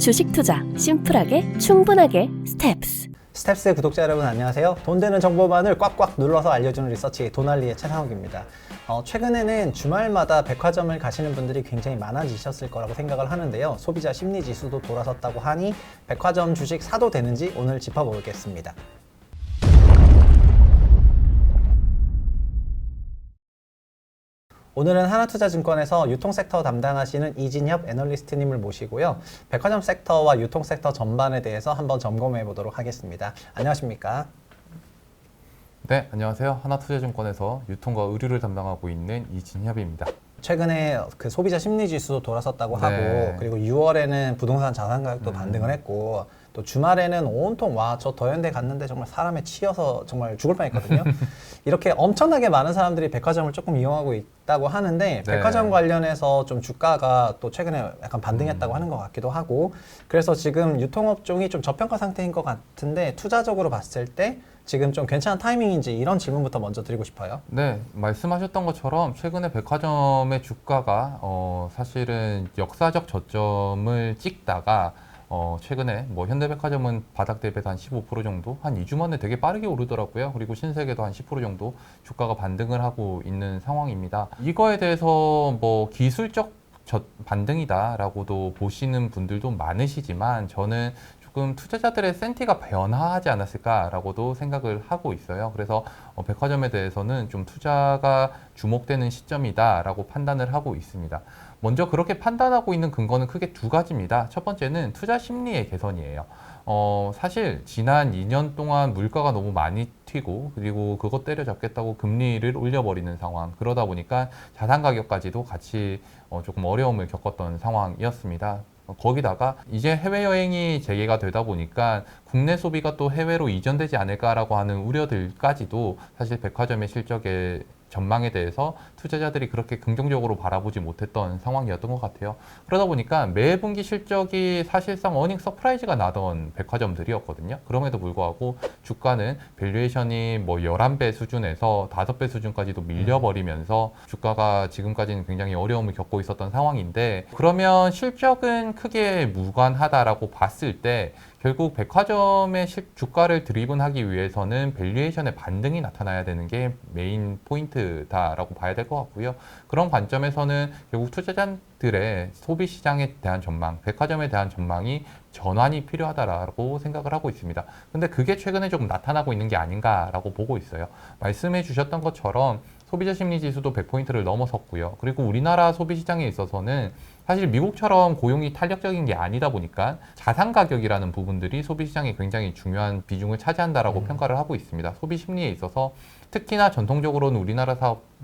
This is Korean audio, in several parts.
주식 투자 심플하게 충분하게 스텝스. 스텝스 구독자 여러분 안녕하세요. 돈 되는 정보만을 꽉꽉 눌러서 알려주는 리서치 돈알리의 최상욱입니다. 최근에는 주말마다 백화점을 가시는 분들이 굉장히 많아지셨을 거라고 생각을 하는데요. 소비자 심리 지수도 돌아섰다고 하니 백화점 주식 사도 되는지 오늘 짚어보겠습니다. 오늘은 하나투자증권에서 유통섹터 담당하시는 이진협 애널리스트님을 모시고요. 백화점 섹터와 유통섹터 전반에 대해서 한번 점검해 보도록 하겠습니다. 안녕하십니까? 네, 안녕하세요. 하나투자증권에서 유통과 의류를 담당하고 있는 이진협입니다. 최근에 그 소비자 심리지수도 돌아섰다고 네. 하고, 그리고 6월에는 부동산 자산 가격도 반등을 했고, 또 주말에는 온통 와, 저 더현대 갔는데 정말 사람에 치여서 정말 죽을 뻔했거든요. 이렇게 엄청나게 많은 사람들이 백화점을 조금 이용하고 있다고 하는데, 네. 백화점 관련해서 좀 주가가 또 최근에 약간 반등했다고 하는 것 같기도 하고, 그래서 지금 유통업종이 좀 저평가 상태인 것 같은데, 투자적으로 봤을 때 지금 좀 괜찮은 타이밍인지 이런 질문부터 먼저 드리고 싶어요. 네, 말씀하셨던 것처럼 최근에 백화점의 주가가 사실은 역사적 저점을 찍다가 최근에 뭐 현대백화점은 바닥 대비해서 한 15% 정도, 한 2주 만에 되게 빠르게 오르더라고요. 그리고 신세계도 한 10% 정도 주가가 반등을 하고 있는 상황입니다. 이거에 대해서 뭐 기술적 반등이다라고도 보시는 분들도 많으시지만 저는 조금 투자자들의 센티가 변화하지 않았을까라고도 생각을 하고 있어요. 그래서 백화점에 대해서는 좀 투자가 주목되는 시점이다라고 판단을 하고 있습니다. 먼저 그렇게 판단하고 있는 근거는 크게 두 가지입니다. 첫 번째는 투자 심리의 개선이에요. 사실 지난 2년 동안 물가가 너무 많이 튀고 그리고 그것 때려잡겠다고 금리를 올려버리는 상황, 그러다 보니까 자산 가격까지도 같이 조금 어려움을 겪었던 상황이었습니다. 거기다가 이제 해외여행이 재개가 되다 보니까 국내 소비가 또 해외로 이전되지 않을까라고 하는 우려들까지도 사실 백화점의 실적에 전망에 대해서 투자자들이 그렇게 긍정적으로 바라보지 못했던 상황이었던 것 같아요. 그러다 보니까 매 분기 실적이 사실상 어닝 서프라이즈가 나던 백화점들이었거든요. 그럼에도 불구하고 주가는 밸류에이션이 뭐 11배 수준에서 5배 수준까지도 밀려버리면서 주가가 지금까지는 굉장히 어려움을 겪고 있었던 상황인데, 그러면 실적은 크게 무관하다라고 봤을 때 결국 백화점의 주가를 드리븐하기 위해서는 밸류에이션의 반등이 나타나야 되는 게 메인 포인트다라고 봐야 될 것 같고요. 그런 관점에서는 결국 투자자들의 소비 시장에 대한 전망, 백화점에 대한 전망이 전환이 필요하다라고 생각을 하고 있습니다. 근데 그게 최근에 조금 나타나고 있는 게 아닌가라고 보고 있어요. 말씀해 주셨던 것처럼 소비자 심리 지수도 100포인트를 넘어섰고요. 그리고 우리나라 소비 시장에 있어서는 사실 미국처럼 고용이 탄력적인 게 아니다 보니까 자산 가격이라는 부분들이 소비 시장에 굉장히 중요한 비중을 차지한다라고 평가를 하고 있습니다. 소비 심리에 있어서 특히나 전통적으로는 우리나라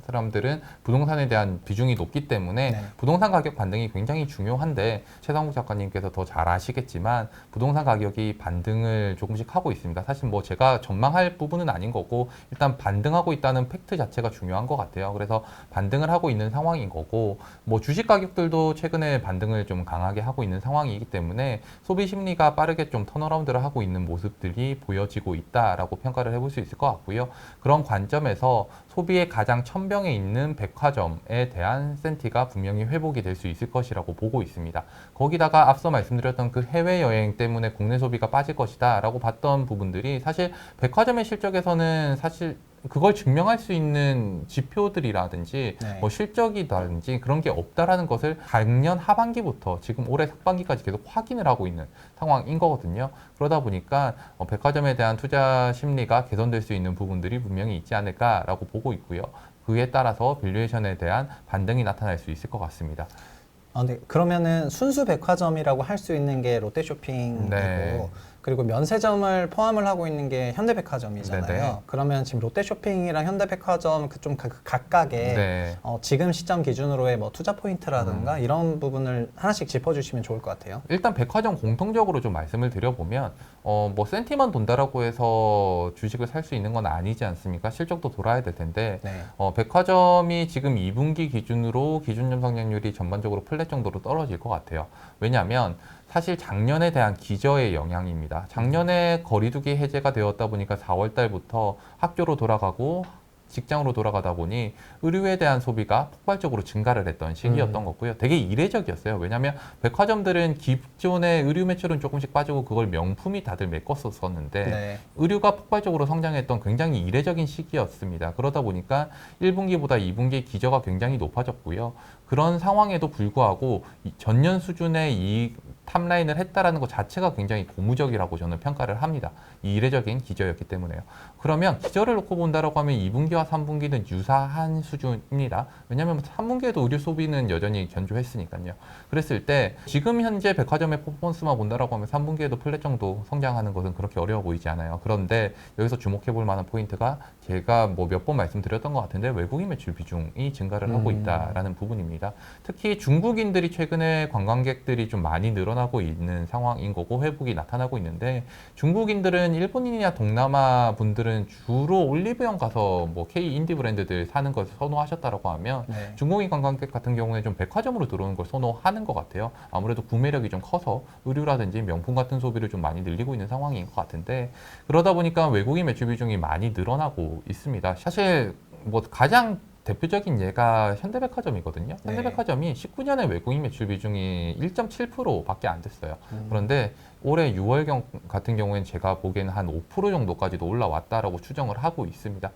사람들은 부동산에 대한 비중이 높기 때문에 부동산 가격 반등이 굉장히 중요한데, 최상욱 작가님께서 더 잘 아시겠지만 부동산 가격이 반등을 조금씩 하고 있습니다. 사실 뭐 제가 전망할 부분은 아닌 거고 일단 반등하고 있다는 팩트 자체가 중요한 것 같아요. 그래서 반등을 하고 있는 상황인 거고, 뭐 주식 가격들도 최근에 반등을 좀 강하게 하고 있는 상황이기 때문에 소비 심리가 빠르게 좀 턴어라운드를 하고 있는 모습들이 보여지고 있다라고 평가를 해볼 수 있을 것 같고요. 그런 관점에서 소비의 가장 천병에 있는 백화점에 대한 센티가 분명히 회복이 될 수 있을 것이라고 보고 있습니다. 거기다가 앞서 말씀드렸던 그 해외여행 때문에 국내 소비가 빠질 것이다 라고 봤던 부분들이 사실 백화점의 실적에서는 사실 그걸 증명할 수 있는 지표들이라든지 뭐 실적이라든지 그런 게 없다라는 것을 작년 하반기부터 지금 올해 상반기까지 계속 확인을 하고 있는 상황인 거거든요. 그러다 보니까 백화점에 대한 투자 심리가 개선될 수 있는 부분들이 분명히 있지 않을까라고 보고 있고요. 그에 따라서 밸류에이션에 대한 반등이 나타날 수 있을 것 같습니다. 네. 그러면은 순수 백화점이라고 할 수 있는 게 롯데쇼핑이고, 네. 그리고 면세점을 포함을 하고 있는 게 현대백화점이잖아요. 네네. 그러면 지금 롯데쇼핑이랑 현대백화점 좀 각각의 네. 지금 시점 기준으로의 뭐 투자 포인트라든가 이런 부분을 하나씩 짚어주시면 좋을 것 같아요. 일단 백화점 공통적으로 좀 말씀을 드려보면 뭐 센티만 돈다라고 해서 주식을 살 수 있는 건 아니지 않습니까? 실적도 돌아야 될 텐데 백화점이 지금 2분기 기준으로 기준점 성장률이 전반적으로 플랫 정도로 떨어질 것 같아요. 왜냐하면 사실 작년에 대한 기저의 영향입니다. 작년에 거리두기 해제가 되었다 보니까 4월 달부터 학교로 돌아가고 직장으로 돌아가다 보니 의류에 대한 소비가 폭발적으로 증가를 했던 시기였던 거고요. 되게 이례적이었어요. 왜냐하면 백화점들은 기존의 의류 매출은 조금씩 빠지고 그걸 명품이 다들 메꿨었었는데 네. 의류가 폭발적으로 성장했던 굉장히 이례적인 시기였습니다. 그러다 보니까 1분기보다 2분기 기저가 굉장히 높아졌고요. 그런 상황에도 불구하고 전년 수준의 이익 탑라인을 했다라는 것 자체가 굉장히 고무적이라고 저는 평가를 합니다. 이 이례적인 기저였기 때문에요. 그러면 기저를 놓고 본다라고 하면 2분기와 3분기는 유사한 수준입니다. 왜냐하면 3분기에도 의류 소비는 여전히 견조했으니까요. 그랬을 때 지금 현재 백화점의 퍼포먼스만 본다라고 하면 3분기에도 플랫 정도 성장하는 것은 그렇게 어려워 보이지 않아요. 그런데 여기서 주목해 볼 만한 포인트가 제가 뭐 몇 번 말씀드렸던 것 같은데 외국인 매출 비중이 증가를 하고 있다라는 부분입니다. 특히 중국인들이 최근에 관광객들이 좀 많이 늘어나고 있는 상황인 거고 회복이 나타나고 있는데 중국인들은 일본인이나 동남아 분들은 주로 올리브영 가서 뭐 K 인디 브랜드들 사는 것을 선호하셨다라고 하면 네. 중국인 관광객 같은 경우에 좀 백화점으로 들어오는 걸 선호하는 것 같아요. 아무래도 구매력이 좀 커서 의류라든지 명품 같은 소비를 좀 많이 늘리고 있는 상황인 것 같은데 그러다 보니까 외국인 매출 비중이 많이 늘어나고 있습니다. 사실 뭐 가장 대표적인 예가 현대백화점이거든요. 네. 현대백화점이 19년에 외국인 매출 비중이 1.7%밖에 안 됐어요. 그런데 올해 6월 같은 경우에는 제가 보기에는 한 5% 정도까지도 올라왔다라고 추정을 하고 있습니다.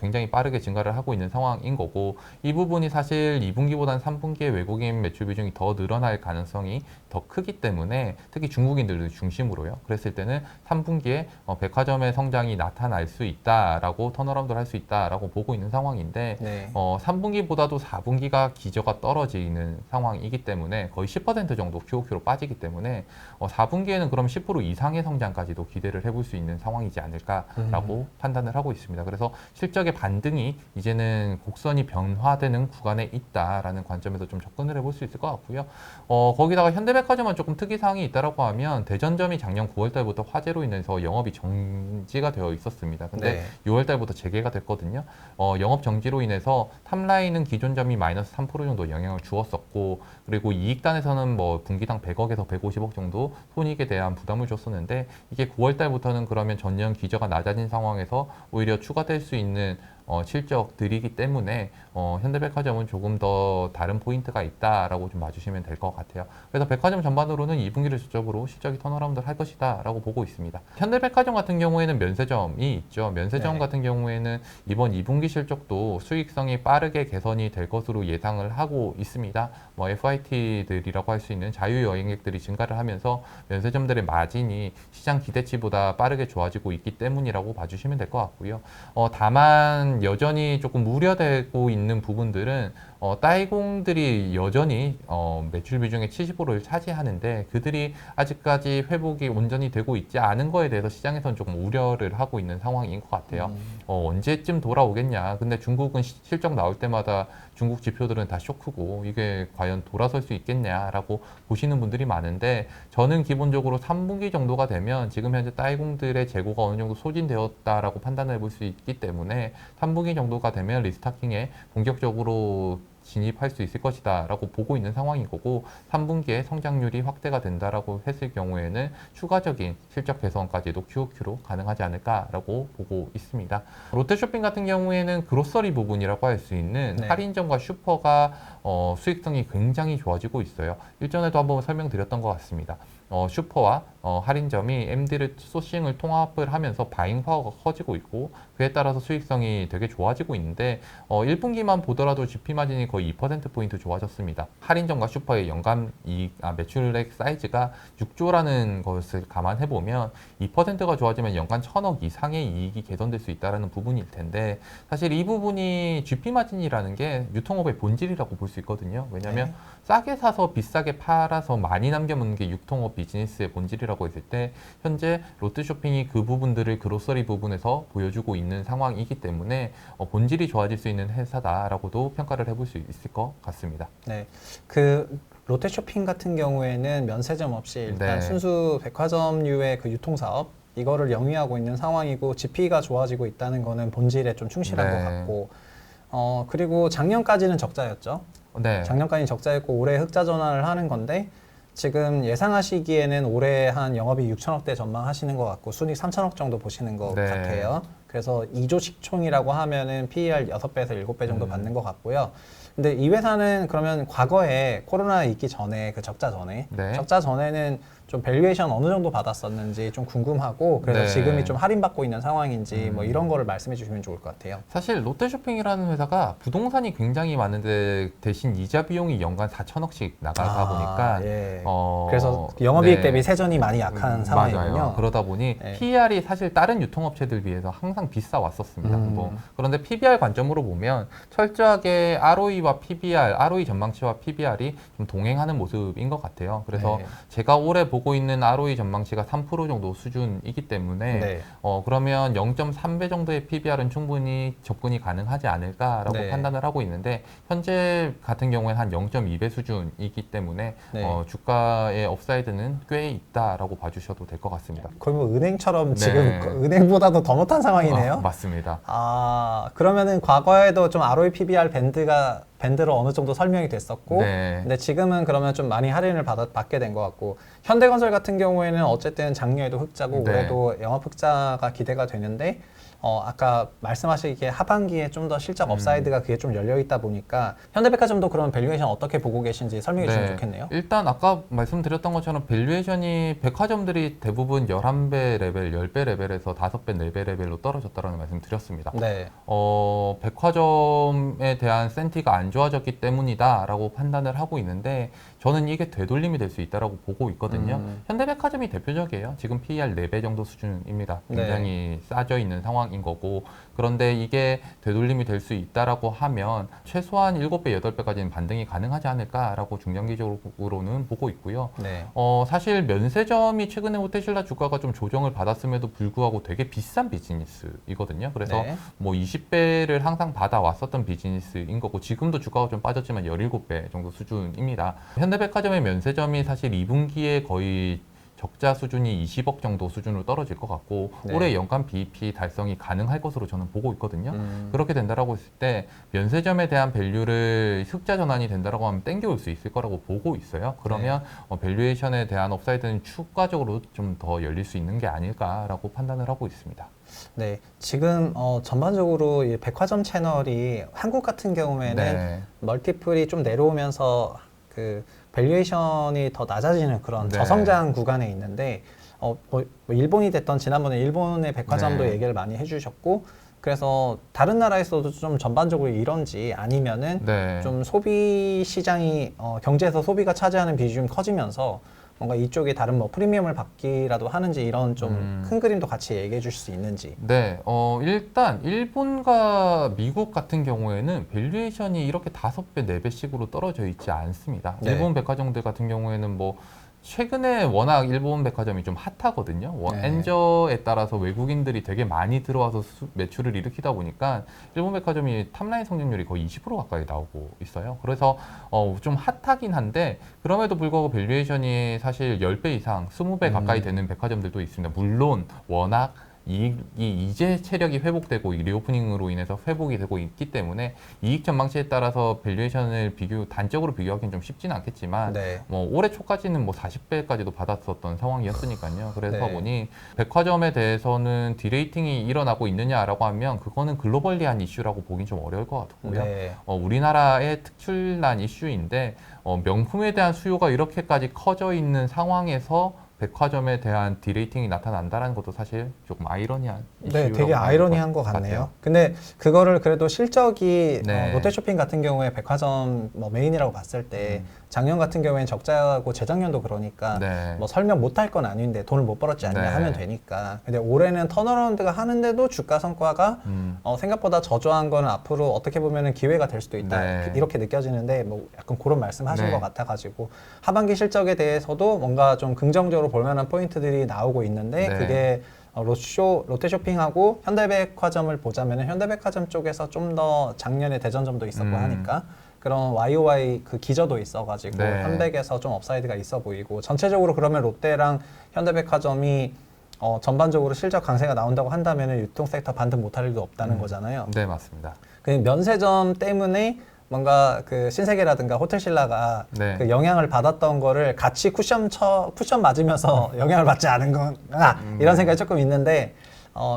굉장히 빠르게 증가를 하고 있는 상황인 거고 이 부분이 사실 2분기보다는 3분기에 외국인 매출 비중이 더 늘어날 가능성이 더 크기 때문에 특히 중국인들을 중심으로요. 그랬을 때는 3분기에 백화점의 성장이 나타날 수 있다라고 턴어라운드를 할 수 있다라고 보고 있는 상황인데 네. 3분기보다도 4분기가 기저가 떨어지는 상황이기 때문에 거의 10% 정도 QOQ로 빠지기 때문에 4분기에는 그럼 10% 이상의 성장까지도 기대를 해볼 수 있는 상황이지 않을까라고 판단을 하고 있습니다. 그래서 실적의 반등이 이제는 곡선이 변화되는 구간에 있다라는 관점에서 좀 접근을 해볼 수 있을 것 같고요. 거기다가 현대백화점은 조금 특이사항이 있다라고 하면 대전점이 작년 9월 달부터 화재로 인해서 영업이 정지가 되어 있었습니다. 근데 네. 6월 달부터 재개가 됐거든요. 영업 정지로 인해서 탑라인은 기존 점이 마이너스 3% 정도 영향을 주었었고 그리고 이익단에서는 뭐 분기당 100억에서 150억 정도 손익에 대한 부담을 줬었는데 이게 9월 달부터는 그러면 전년 기저가 낮아진 상황에서 오히려 추가될 수 있는 실적들이기 때문에 현대백화점은 조금 더 다른 포인트가 있다라고 좀 봐주시면 될 것 같아요. 그래서 백화점 전반으로는 2분기를 중점으로 실적이 턴어라운드를 할 것이다 라고 보고 있습니다. 현대백화점 같은 경우에는 면세점이 있죠. 면세점 네. 같은 경우에는 이번 2분기 실적도 수익성이 빠르게 개선이 될 것으로 예상을 하고 있습니다. 뭐 FIT들이라고 할 수 있는 자유여행객들이 증가를 하면서 면세점들의 마진이 시장 기대치보다 빠르게 좋아지고 있기 때문이라고 봐주시면 될 것 같고요. 다만 여전히 조금 우려되고 있는 부분들은 따이공들이 여전히 매출 비중의 70%를 차지하는데 그들이 아직까지 회복이 온전히 되고 있지 않은 거에 대해서 시장에서는 조금 우려를 하고 있는 상황인 것 같아요. 언제쯤 돌아오겠냐. 근데 중국은 실적 나올 때마다 중국 지표들은 다 쇼크고 이게 과연 돌아설 수 있겠냐라고 보시는 분들이 많은데 저는 기본적으로 3분기 정도가 되면 지금 현재 따이공들의 재고가 어느 정도 소진되었다라고 판단해 볼 수 있기 때문에 3분기 정도가 되면 리스타킹에 본격적으로 진입할 수 있을 것이다 라고 보고 있는 상황인 거고 3분기에 성장률이 확대가 된다라고 했을 경우에는 추가적인 실적 개선까지도 QOQ로 가능하지 않을까라고 보고 있습니다. 롯데쇼핑 같은 경우에는 그로서리 부분이라고 할 수 있는 네. 할인점과 슈퍼가 수익성이 굉장히 좋아지고 있어요. 일전에도 한번 설명드렸던 것 같습니다. 슈퍼와 할인점이 MD를 소싱을 통합을 하면서 바잉 파워가 커지고 있고 그에 따라서 수익성이 되게 좋아지고 있는데 1분기만 보더라도 GP 마진이 거의 2%포인트 좋아졌습니다. 할인점과 슈퍼의 연간 매출액 사이즈가 6조라는 것을 감안해보면 2%가 좋아지면 연간 1,000억 이상의 이익이 개선될 수 있다는 부분일 텐데 사실 이 부분이 GP 마진이라는 게 유통업의 본질이라고 볼 수 있거든요. 왜냐하면 싸게 사서 비싸게 팔아서 많이 남겨먹는 게 유통업 비즈니스의 본질이라고 했을 때 현재 롯데쇼핑이 그 부분들을 그로서리 부분에서 보여주고 있는 상황이기 때문에 본질이 좋아질 수 있는 회사다라고도 평가를 해볼 수 있을 것 같습니다. 네. 그 롯데쇼핑 같은 경우에는 면세점 없이 일단 네. 순수 백화점류의 그 유통사업 이거를 영위하고 있는 상황이고 GP가 좋아지고 있다는 거는 본질에 좀 충실한 네. 것 같고 그리고 작년까지는 적자였죠. 네. 작년까지 적자였고 올해 흑자 전환을 하는 건데 지금 예상하시기에는 올해 한 영업이 6천억대 전망하시는 것 같고 순이익 3천억 정도 보시는 것 네. 같아요. 그래서 2조 식총이라고 하면은 PER 6배에서 7배 정도 받는 것 같고요. 근데 이 회사는 그러면 과거에 코로나 있기 전에 그 적자 전에 네. 적자 전에는 좀 밸류에이션 어느 정도 받았었는지 좀 궁금하고 그래서 네. 지금이 좀 할인받고 있는 상황인지 뭐 이런 거를 말씀해 주시면 좋을 것 같아요. 사실 롯데쇼핑이라는 회사가 부동산이 굉장히 많은데 대신 이자 비용이 연간 4천억씩 나가다 보니까 예. 그래서 영업이익 대비 세전이 많이 약한 상황이군요. 맞아요. 그러다 보니 네. PER이 사실 다른 유통업체들 비해서 항상 비싸 왔었습니다. 그런데 PBR 관점으로 보면 철저하게 ROE와 PBR, ROE 전망치와 PBR이 좀 동행하는 모습인 것 같아요. 그래서 네. 제가 올해 보고 있는 ROE 전망치가 3% 정도 수준이기 때문에 네. 그러면 0.3배 정도의 PBR은 충분히 접근이 가능하지 않을까라고 네. 판단을 하고 있는데 현재 같은 경우에는 한 0.2배 수준이기 때문에 네. 주가의 업사이드는 꽤 있다라고 봐주셔도 될 것 같습니다. 거의 뭐 은행처럼 네. 지금 은행보다도 더 못한 상황이네요. 맞습니다. 그러면은 과거에도 좀 ROE, PBR 밴드로 어느 정도 설명이 됐었고, 네. 근데 지금은 그러면 좀 많이 할인을 받게 된 것 같고, 현대건설 같은 경우에는 어쨌든 작년에도 흑자고 네. 올해도 영업 흑자가 기대가 되는데, 아까 말씀하시기에 하반기에 좀 더 실적 업사이드가 그게 좀 열려 있다 보니까 현대백화점도 그런 밸류에이션 어떻게 보고 계신지 설명해 주시면 좋겠네요. 일단 아까 말씀드렸던 것처럼 밸류에이션이 백화점들이 대부분 11배 레벨, 10배 레벨에서 5배, 4배 레벨로 떨어졌다는 말씀 드렸습니다. 네. 백화점에 대한 센티가 안 좋아졌기 때문이다라고 판단을 하고 있는데 저는 이게 되돌림이 될 수 있다라고 보고 있거든요. 현대백화점이 대표적이에요. 지금 PER 4배 정도 수준입니다. 굉장히 싸져 있는 상황인 거고 그런데 이게 되돌림이 될 수 있다라고 하면 최소한 7배, 8배까지는 반등이 가능하지 않을까라고 중장기적으로는 보고 있고요. 네. 사실 면세점이 최근에 호텔신라 주가가 좀 조정을 받았음에도 불구하고 되게 비싼 비즈니스이거든요. 그래서 네. 뭐 20배를 항상 받아왔었던 비즈니스인 거고 지금도 주가가 좀 빠졌지만 17배 정도 수준입니다. 현대백화점의 면세점이 사실 2분기에 거의 적자 수준이 20억 정도 수준으로 떨어질 것 같고 네. 올해 연간 BEP 달성이 가능할 것으로 저는 보고 있거든요. 그렇게 된다라고 했을 때 면세점에 대한 밸류를 흑자 전환이 된다라고 하면 땡겨올 수 있을 거라고 보고 있어요. 그러면 밸류에이션에 대한 업사이드는 추가적으로 좀 더 열릴 수 있는 게 아닐까라고 판단을 하고 있습니다. 네, 지금 전반적으로 이 백화점 채널이 한국 같은 경우에는 네. 멀티플이 좀 내려오면서 그 밸류에이션이 더 낮아지는 그런 네. 저성장 구간에 있는데 뭐 일본이 됐던 지난번에 일본의 백화점도 네. 얘기를 많이 해주셨고 그래서 다른 나라에서도 좀 전반적으로 이런지 아니면은 네. 좀 소비 시장이 경제에서 소비가 차지하는 비중이 커지면서 뭔가 이쪽에 다른 뭐 프리미엄을 받기라도 하는지 이런 좀 큰 그림도 같이 얘기해 주실 수 있는지. 네, 일단 일본과 미국 같은 경우에는 밸류에이션이 이렇게 5배, 4배씩으로 떨어져 있지 않습니다. 네. 일본 백화점들 같은 경우에는 뭐 최근에 워낙 일본 백화점이 좀 핫하거든요. 네. 엔저에 따라서 외국인들이 되게 많이 들어와서 매출을 일으키다 보니까 일본 백화점이 탑라인 성장률이 거의 20% 가까이 나오고 있어요. 그래서 좀 핫하긴 한데 그럼에도 불구하고 밸류에이션이 사실 10배 이상, 20배 가까이 되는 백화점들도 있습니다. 물론 워낙 이익이 이제 체력이 회복되고 리오프닝으로 인해서 회복이 되고 있기 때문에 이익 전망치에 따라서 밸류에이션을 단적으로 비교하기는 좀 쉽지는 않겠지만 네. 뭐 올해 초까지는 뭐 40배까지도 받았었던 상황이었으니까요. 그래서 네. 보니 백화점에 대해서는 디레이팅이 일어나고 있느냐라고 하면 그거는 글로벌리한 이슈라고 보긴 좀 어려울 것 같고요. 네. 우리나라의 특출난 이슈인데 명품에 대한 수요가 이렇게까지 커져 있는 상황에서 백화점에 대한 디레이팅이 나타난다는 것도 사실 조금 아이러니한 네, 이슈라고 되게 봐야 아이러니한 될것 것 같네요. 같아요. 근데 그거를 그래도 실적이 네. 롯데쇼핑 같은 경우에 백화점 뭐 메인이라고 봤을 때 작년 같은 경우에는 적자고 재작년도 그러니까 네. 뭐 설명 못할 건 아닌데 돈을 못 벌었지 않냐 네. 하면 되니까. 근데 올해는 턴어라운드가 하는데도 주가 성과가 생각보다 저조한 거는 앞으로 어떻게 보면은 기회가 될 수도 있다 네. 이렇게 느껴지는데 뭐 약간 그런 말씀하신 네. 것 같아가지고 하반기 실적에 대해서도 뭔가 좀 긍정적으로 볼 만한 포인트들이 나오고 있는데 네. 그게 롯데쇼핑하고 현대백화점을 보자면 현대백화점 쪽에서 좀 더 작년에 대전점도 있었고 하니까 그런 YOY 그 기저도 있어가지고 네. 현백에서 좀 업사이드가 있어 보이고 전체적으로 그러면 롯데랑 현대백화점이 전반적으로 실적 강세가 나온다고 한다면 유통 섹터 반등 못할 일도 없다는 거잖아요. 네, 맞습니다. 그 면세점 때문에 뭔가 그 신세계라든가 호텔신라가 네. 그 영향을 받았던 거를 같이 쿠션 맞으면서 영향을 받지 않은 건가 이런 생각이 조금 있는데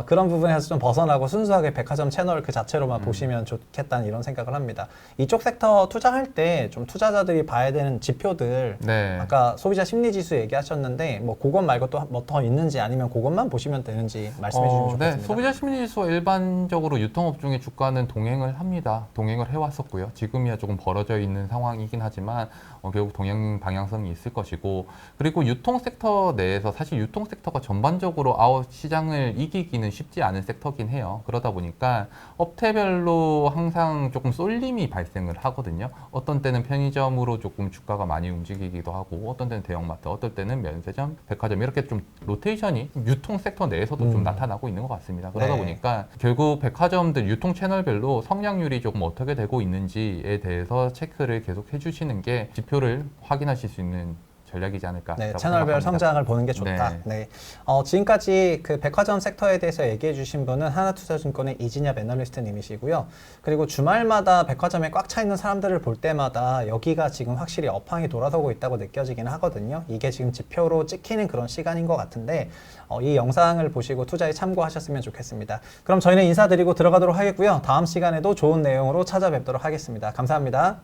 그런 부분에서 좀 벗어나고 순수하게 백화점 채널 그 자체로만 보시면 좋겠다는 이런 생각을 합니다. 이쪽 섹터 투자할 때 좀 투자자들이 봐야 되는 지표들 네. 아까 소비자 심리지수 얘기하셨는데 뭐 그것 말고 또 뭐 더 있는지 아니면 그것만 보시면 되는지 말씀해 주시면 좋겠습니다. 네, 소비자 심리지수와 일반적으로 유통업종의 주가는 동행을 합니다. 동행을 해왔었고요. 지금이야 조금 벌어져 있는 상황이긴 하지만 결국 동행 방향성이 있을 것이고, 그리고 유통 섹터 내에서 사실 유통 섹터가 전반적으로 시장을 이기기는 쉽지 않은 섹터긴 해요. 그러다 보니까 업태별로 항상 조금 쏠림이 발생을 하거든요. 어떤 때는 편의점으로 조금 주가가 많이 움직이기도 하고, 어떤 때는 대형마트, 어떨 때는 면세점, 백화점 이렇게 좀 로테이션이 유통 섹터 내에서도 좀 나타나고 있는 것 같습니다. 그러다 네. 보니까 결국 백화점들 유통 채널별로 성장률이 조금 어떻게 되고 있는지에 대해서 체크를 계속 해주시는 게 지표를 확인하실 수 있는 전략이지 않을까. 네, 채널별 성장을 보는 게 좋다. 네. 지금까지 그 백화점 섹터에 대해서 얘기해 주신 분은 하나투자증권의 이진엽 애널리스트님이시고요. 그리고 주말마다 백화점에 꽉 차 있는 사람들을 볼 때마다 여기가 지금 확실히 업황이 돌아서고 있다고 느껴지긴 하거든요. 이게 지금 지표로 찍히는 그런 시간인 것 같은데 이 영상을 보시고 투자에 참고하셨으면 좋겠습니다. 그럼 저희는 인사드리고 들어가도록 하겠고요. 다음 시간에도 좋은 내용으로 찾아뵙도록 하겠습니다. 감사합니다.